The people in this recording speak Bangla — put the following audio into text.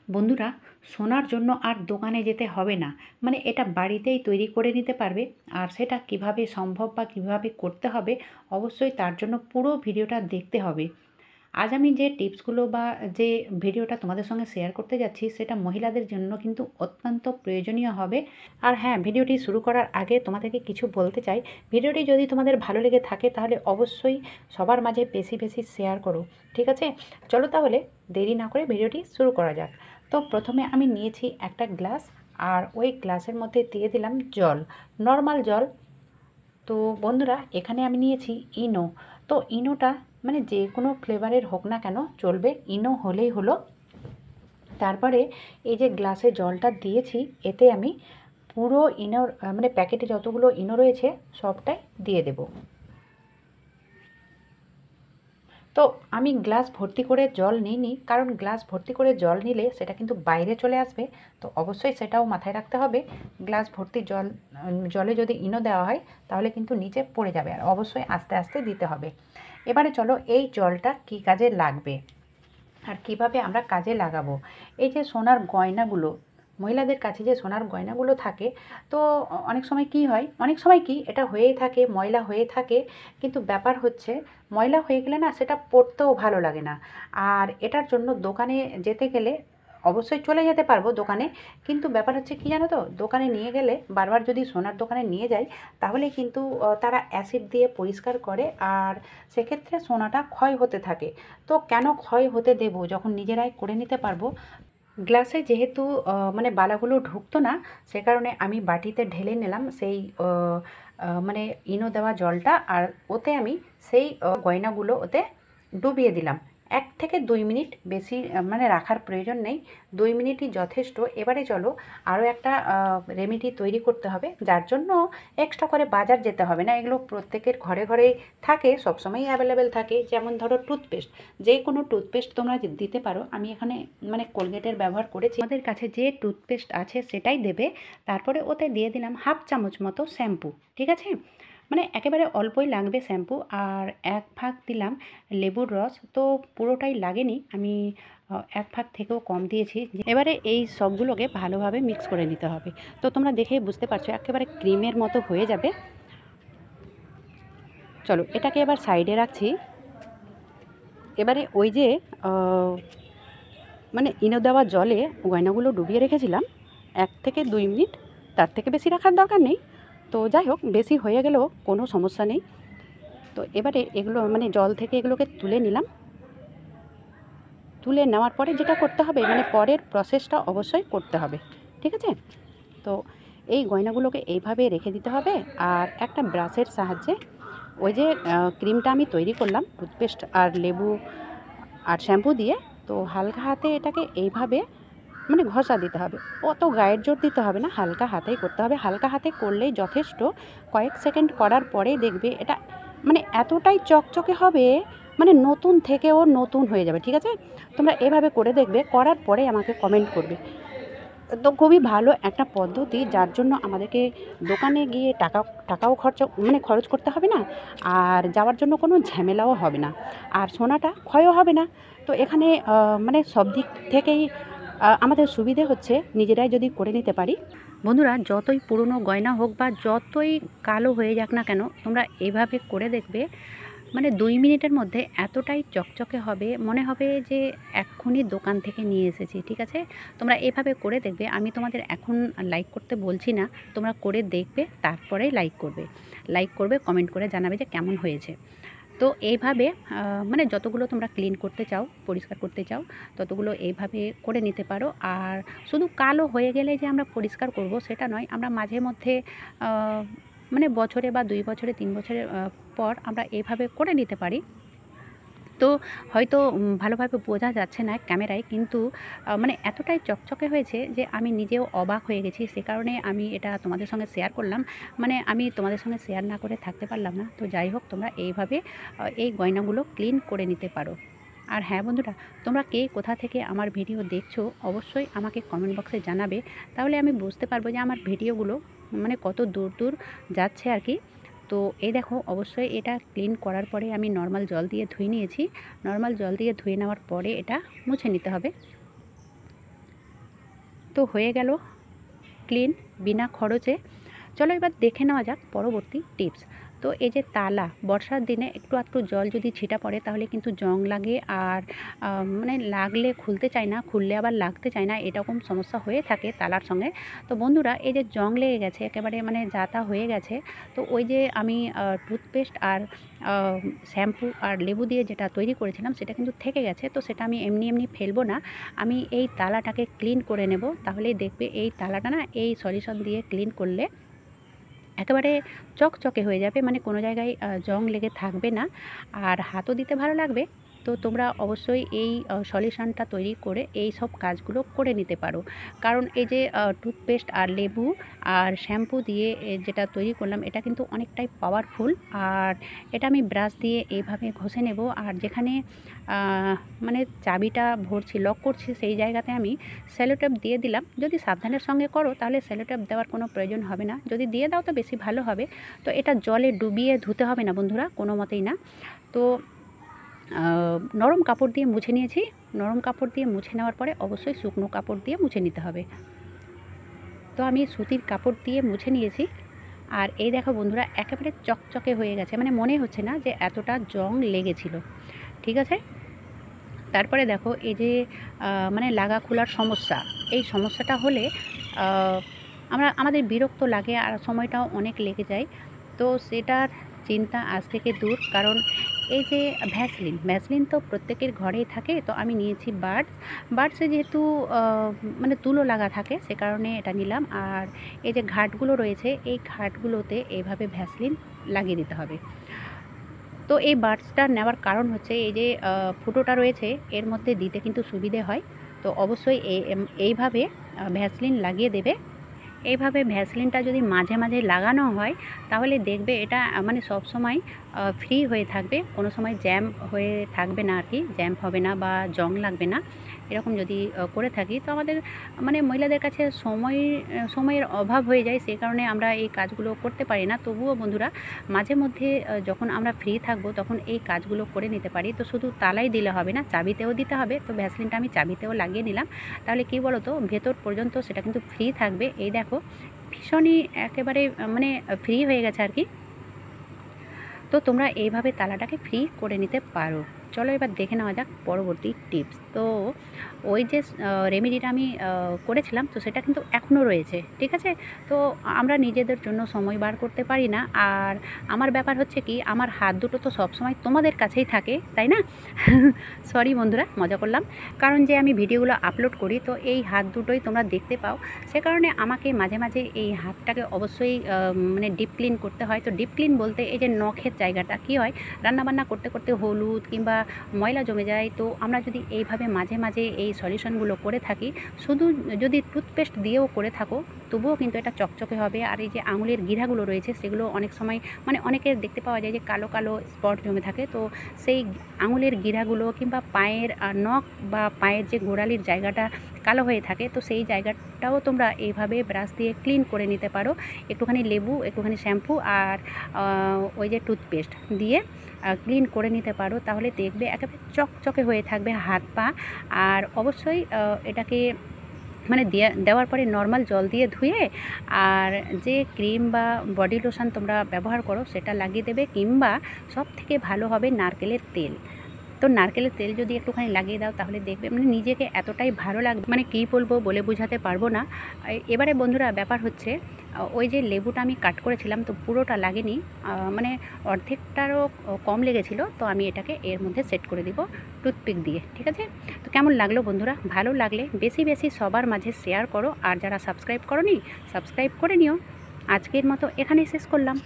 বন্ধুরা, সোনার জন্য আর দোকানে যেতে হবে না। মানে এটা বাড়িতেই তৈরি করে নিতে পারবে। আর সেটা কিভাবে সম্ভব বা কিভাবে করতে হবে, অবশ্যই তার জন্য পুরো ভিডিওটা দেখতে হবে। আজ আমি যে টিপসগুলো বা যে ভিডিওটা তোমাদের সঙ্গে শেয়ার করতে যাচ্ছি, সেটা মহিলাদের জন্য কিন্তু অত্যন্ত প্রয়োজনীয় হবে। আর হ্যাঁ, ভিডিওটি শুরু করার আগে তোমাদেরকে কিছু বলতে চাই। ভিডিওটি যদি তোমাদের ভালো লেগে থাকে তাহলে অবশ্যই সবার মাঝে বেশি বেশি শেয়ার করো, ঠিক আছে? চলো তাহলে দেরি না করে ভিডিওটি শুরু করা যাক। তো প্রথমে আমি নিয়েছি একটা গ্লাস, আর ওই গ্লাসের মধ্যে দিয়ে দিলাম জল, নর্মাল জল। তো বন্ধুরা, এখানে আমি নিয়েছি ইনো। তো ইনোটা মানে যে কোনো ফ্লেভারের হোক না কেন চলবে, ইনো হলেই হলো। তারপরে এই যে গ্লাসে জলটা দিয়েছি, এতে আমি পুরো ইনোর মানে প্যাকেটে যতগুলো ইনো রয়েছে সবটাই দিয়ে দেব। তো আমি গ্লাস ভর্তি করে জল নিইনি, কারণ গ্লাস ভর্তি করে জল নিলে সেটা কিন্তু বাইরে চলে আসবে। তো অবশ্যই সেটাও মাথায় রাখতে হবে। গ্লাস ভর্তি জলে যদি ইনো দেওয়া হয় তাহলে কিন্তু নিচে পড়ে যাবে, আর অবশ্যই আস্তে আস্তে দিতে হবে। এবারে চলো এই জলটা কী কাজে লাগবে আর কিভাবে আমরা কাজে লাগাবো। এই যে সোনার গয়নাগুলো, মহিলাদের কাছে যে সোনার গয়নাগুলো থাকে, তো অনেক সময় কি হয়, অনেক সময় কি এটা হয়েই থাকে, ময়লা হয়ে থাকে। কিন্তু ব্যাপার হচ্ছে, ময়লা হয়ে গেলে না সেটা পরতেও ভালো লাগে না। আর এটার জন্য দোকানে যেতে গেলে অবশ্যই চলে যেতে পারবো দোকানে, কিন্তু ব্যাপার হচ্ছে কি জানো তো, দোকানে নিয়ে গেলে বারবার যদি সোনার দোকানে নিয়ে যাই তাহলে কিন্তু তারা অ্যাসিড দিয়ে পরিষ্কার করে, আর সেক্ষেত্রে সোনাটা ক্ষয় হতে থাকে। তো কেন ক্ষয় হতে দেব যখন নিজেরাই করে নিতে পারবো। গ্লাসে যেহেতু মানে বালাগুলো ঢুকতো না, সে কারণে আমি বাটিতে ঢেলে নিলাম সেই মানে ইনো দেওয়া জলটা, আর ওতে আমি সেই গয়নাগুলো ওতে ডুবিয়ে দিলাম। 1 থেকে 2 মিনিট, বেশি মানে রাখার প্রয়োজন নেই, 2 মিনিটই যথেষ্ট। এবারে চলো আরও একটা রেমেডি তৈরি করতে হবে, যার জন্য এক্সট্রা করে বাজার যেতে হবে না। এগুলো প্রত্যেকের ঘরে ঘরেই থাকে, সবসময়ই অ্যাভেলেবেল থাকে। যেমন ধরো টুথপেস্ট, যে কোনো টুথপেস্ট তোমরা দিতে পারো। আমি এখানে মানে কোলগেটের ব্যবহার করেছি। আমাদের কাছে যে টুথপেস্ট আছে সেটাই দেবে। তারপরে ওতে দিয়ে দিলাম 1/2 চামচ মতো শ্যাম্পু, ঠিক আছে? মানে একেবারে অল্পই লাগবে শ্যাম্পু। আর 1 ভাগ দিলাম লেবুর রস। তো পুরোটাই লাগেনি, আমি 1 ভাগ থেকেও কম দিয়েছি। এবারে এই সবগুলোকে ভালোভাবে মিক্স করে নিতে হবে। তো তোমরা দেখেই বুঝতে পারছো একেবারে ক্রিমের মতো হয়ে যাবে। চলো এটাকে এবার সাইডে রাখছি। এবারে ওই যে মানে ইনো দেওয়া জলে গয়নাগুলো ডুবিয়ে রেখেছিলাম 1 থেকে 2 মিনিট, তার থেকে বেশি রাখার দরকার নেই। তো যাই হোক, বেশি হয়ে গেলেও কোনো সমস্যা নেই। তো এবারে এগুলো মানে জল থেকে এগুলোকে তুলে নিলাম। তুলে নেওয়ার পরে যেটা করতে হবে, মানে পরের প্রসেসটা অবশ্যই করতে হবে, ঠিক আছে? তো এই গয়নাগুলোকে এইভাবে রেখে দিতে হবে। আর একটা ব্রাশের সাহায্যে ওই যে ক্রিমটা আমি তৈরি করলাম টুথপেস্ট আর লেবু আর শ্যাম্পু দিয়ে, তো হালকা হাতে এটাকে এইভাবে মানে ঘষা দিতে হবে। অত গায়ের জোর দিতে হবে না, হালকা হাতেই করতে হবে। হালকা হাতে করলেই যথেষ্ট। কয়েক সেকেন্ড করার পরেই দেখবে এটা মানে এতটাই চকচকে হবে, মানে নতুন থেকেও নতুন হয়ে যাবে, ঠিক আছে? তোমরা এভাবে করে দেখবে, করার পরে আমাকে কমেন্ট করবে। তো খুবই ভালো একটা পদ্ধতি, যার জন্য আমাদেরকে দোকানে গিয়ে টাকাও খরচ করতে হবে না, আর যাওয়ার জন্য কোনো ঝামেলাও হবে না, আর সোনাটা ক্ষয়ও হবে না। তো এখানে মানে সব দিক থেকেই আমাদের সুবিধে হচ্ছে নিজেরাই যদি করে নিতে পারি। বন্ধুরা, যতই পুরনো গয়না হোক বা যতই কালো হয়ে যাক না কেন, তোমরা এভাবে করে দেখবে, মানে 2 মিনিটের মধ্যে এতটাই চকচকে হবে, মনে হবে যে এক্ষুনি দোকান থেকে নিয়ে এসেছি, ঠিক আছে? তোমরা এভাবে করে দেখবে। আমি তোমাদের এখন লাইক করতে বলছি না, তোমরা করে দেখবে, তারপরেই লাইক করবে, কমেন্ট করে জানাবে যে কেমন হয়েছে। তো এইভাবে মানে যতগুলো তোমরা ক্লিন করতে চাও, পরিষ্কার করতে চাও, ততগুলো এইভাবে করে নিতে পারো। আর শুধু কালো হয়ে গেলে যে আমরা পরিষ্কার করব সেটা নয়, আমরা মাঝে মধ্যে মানে বছরে বা 2 বছরে 3 বছরের পর আমরা এইভাবে করে নিতে পারি। তো হয়তো ভালোভাবে বোঝা যাচ্ছে না ক্যামেরায়, কিন্তু মানে এতটাই চকচকে হয়েছে যে আমি নিজেও অবাক হয়ে গেছি। সে কারণে আমি এটা তোমাদের সঙ্গে শেয়ার করলাম। মানে আমি তোমাদের সঙ্গে শেয়ার না করে থাকতে পারলাম না। তো যাই হোক, তোমরা এইভাবে এই গয়নাগুলো ক্লিন করে নিতে পারো। আর হ্যাঁ বন্ধুরা, তোমরা কে কোথা থেকে আমার ভিডিও দেখছো অবশ্যই আমাকে কমেন্ট বক্সে জানাবে। তাহলে আমি বুঝতে পারবো যে আমার ভিডিওগুলো মানে কত দূর দূর যাচ্ছে আর কি। তো এই দেখো, অবশ্যই এটা ক্লিন করার পরে আমি নর্মাল জল দিয়ে ধুয়ে নিয়েছি। নর্মাল জল দিয়ে ধুয়ে নেওয়ার পরে এটা মুছে নিতে হবে। তো হয়ে গেল ক্লিন বিনা খরচে। চলো এবার দেখে নেওয়া যাক পরবর্তী টিপস। তো এই যে তালা, বর্ষার দিনে একটু আধটু জল যদি ছিটা পড়ে তাহলে কিন্তু জং লাগে, আর মানে লাগলে খুলতে চায় না, খুললে আবার লাগতে চায় না, এরকম সমস্যা হয়ে থাকে তালার সঙ্গে। তো বন্ধুরা, এই যে জং লেগে গেছে একেবারে, মানে যা তা হয়ে গেছে, তো ওই যে আমি টুথপেস্ট আর শ্যাম্পু আর লেবু দিয়ে যেটা তৈরি করেছিলাম সেটা কিন্তু থেকে গেছে। তো সেটা আমি এমনি এমনি ফেলবো না, আমি এই তালাটাকে ক্লিন করে নেব। তাহলেই দেখবে এই তালাটা না এই সলিউশন দিয়ে ক্লিন করলে একেবারে চকচকে হয়ে যাবে, মানে কোনো জায়গায় জং লেগে থাকবে না, আর হাতও দিতে ভালো লাগবে। তো তোমরা অবশ্যই এই সলিউশনটা তৈরি করে এই সব কাজগুলো করে নিতে পারো। কারণ এই যে টুথপেস্ট আর লেবু আর শ্যাম্পু দিয়ে যেটা তৈরি করলাম এটা কিন্তু অনেকটাই পাওয়ারফুল। আর এটা আমি ব্রাশ দিয়ে এইভাবে ঘষে নেব, আর যেখানে মানে চাবিটা ভরছি, লক করছি, সেই জায়গাতে আমি সেলোটেপ দিয়ে দিলাম। যদি সাবধানের সঙ্গে করো তাহলে সেলোটেপ দেওয়ার কোনো প্রয়োজন হবে না, যদি দিয়ে দাও তো বেশি ভালো হবে। তো এটা জলে ডুবিয়ে ধুতে হবে না বন্ধুরা, কোনো মতেই না। তো নরম কাপড় দিয়ে মুছে নিয়েছি। নরম কাপড় দিয়ে মুছে নেওয়ার পরে অবশ্যই শুকনো কাপড় দিয়ে মুছে নিতে হবে। তো আমি সুতির কাপড় দিয়ে মুছে নিয়েছি। আর এই দেখো বন্ধুরা, একেবারে চকচকে হয়ে গেছে, মানে মনে হচ্ছে না যে এতটা জং লেগেছিল। ঠিক আছে, তারপরে দেখো এই যে মানে লাগা খোলার সমস্যা, এই সমস্যাটা হলে আমাদের বিরক্ত লাগে আর সময়টাও অনেক লেগে যায়। তো সেটার চিন্তা আজ থেকে দূর, কারণ এই যে ভ্যাসলিন তো প্রত্যেকের ঘরেই থাকে। তো আমি নিয়েছি বার্ডসে যেহেতু মানে তুলো লাগা থাকে সে কারণে এটা নিলাম। আর এই যে ঘাটগুলো রয়েছে এই ঘাটগুলোতে এইভাবে ভ্যাসলিন লাগিয়ে দিতে হবে। তো এই বার্ডসটা নেওয়ার কারণ হচ্ছে এই যে ফুটোটা রয়েছে এর মধ্যে দিতে কিন্তু সুবিধে হয়। তো অবশ্যই এইভাবে ভ্যাসলিন লাগিয়ে দেবে। এইভাবে ভ্যাসলিনটা যদি মাঝে মাঝে লাগানো হয় তাহলে দেখবে এটা মানে সব সময় ফ্রি হয়ে থাকবে, কোনো সময় জ্যাম হয়ে থাকবে না আর কি, জ্যাম হবে না বা জং লাগবে না। এরকম যদি করে থাকি তো আমাদের মানে মহিলাদের কাছে সময়ের অভাব হয়ে যায়, সেই কারণে আমরা এই কাজগুলো করতে পারি না। তবুও বন্ধুরা, মাঝে মধ্যে যখন আমরা ফ্রি থাকবো তখন এই কাজগুলো করে নিতে পারি। তো শুধু তালাই দিলে হবে না, চাবিতেও দিতে হবে। তো ভ্যাসলিনটা আমি চাবিতেও লাগিয়ে নিলাম, তাহলে কী বলো তো, ভেতর পর্যন্ত সেটা কিন্তু ফ্রি থাকবে। এই দেখো ভীষণই একেবারে মানে ফ্রি হয়ে গেছে আর কি। তো তোমরা এইভাবে তালাটাকে ফ্রি করে নিতে পারো। চলো এবার দেখে নেওয়া যাক পরবর্তী টিপস। তো ওই যে রেমেডিটা আমি করেছিলাম তো সেটা কিন্তু এখনও রয়েছে। ঠিক আছে, তো আমরা নিজেদের জন্য সময় বার করতে পারি না। আর আমার ব্যাপার হচ্ছে কি, আমার হাত দুটো তো সবসময় তোমাদের কাছেই থাকে, তাই না? সরি বন্ধুরা, মজা করলাম। কারণ যে আমি ভিডিওগুলো আপলোড করি তো এই হাত দুটোই তোমরা দেখতে পাও, সে কারণে আমাকে মাঝে মাঝে এই হাতটাকে অবশ্যই মানে ডিপ ক্লিন করতে হয়। তো ডিপ ক্লিন বলতে এই যে নখের জায়গাটা কী হয়, রান্নাবান্না করতে করতে হলুদ কিংবা ময়লা জমে যায়। তো আমরা যদি এইভাবে মাঝে মাঝে এই সলিউশনগুলো করে থাকি, শুধু যদি টুথপেস্ট দিয়েও করে থাকো তবুও কিন্তু এটা চকচকে হবে। আর এই যে আঙুলের গিরাগুলো রয়েছে সেগুলো অনেক সময় মানে অনেকের দেখতে পাওয়া যায় যে কালো কালো স্পট জমে থাকে। তো সেই আঙুলের গিরাগুলো কিংবা পায়ের নখ বা পায়ের যে গোড়ালির জায়গাটা কালো হয়ে থাকে, তো সেই জায়গাটাও তোমরা এইভাবে ব্রাশ দিয়ে ক্লিন করে নিতে পারো। একটুখানি লেবু, একটুখানি শ্যাম্পু আর ওই যে টুথপেস্ট দিয়ে ক্লিন করে নিতে পারো, তাহলে দেখবে একেবারে চকচকে হয়ে থাকবে হাত পা। আর অবশ্যই এটাকে মানে দেওয়ার পরে নর্মাল জল দিয়ে ধুয়ে আর যে ক্রিম বা বডি লোশন তোমরা ব্যবহার করো সেটা লাগিয়ে দেবে, কিংবা সবথেকে ভালো হবে নারকেলের তেল। তো নারকেলের তেল যদি একটুখানি লাগিয়ে দাও তাহলে দেখবে মানে নিজেকে এতটাই ভালো লাগবে, মানে কী বলবো বলে বোঝাতে পারবো না। এবারে বন্ধুরা ব্যাপার হচ্ছে ওই যে লেবুটা আমি কাট করেছিলাম তো পুরোটা লাগেনি, মানে অর্ধেকটারও কম লেগেছিলো। তো আমি এটাকে এর মধ্যে সেট করে দিব টুথপিক দিয়ে। ঠিক আছে, তো কেমন লাগলো বন্ধুরা? ভালো লাগলে বেশি বেশি সবার মাঝে শেয়ার করো, আর যারা সাবস্ক্রাইব করোনি সাবস্ক্রাইব করে নিও। আজকের মতো এখানেই শেষ করলাম।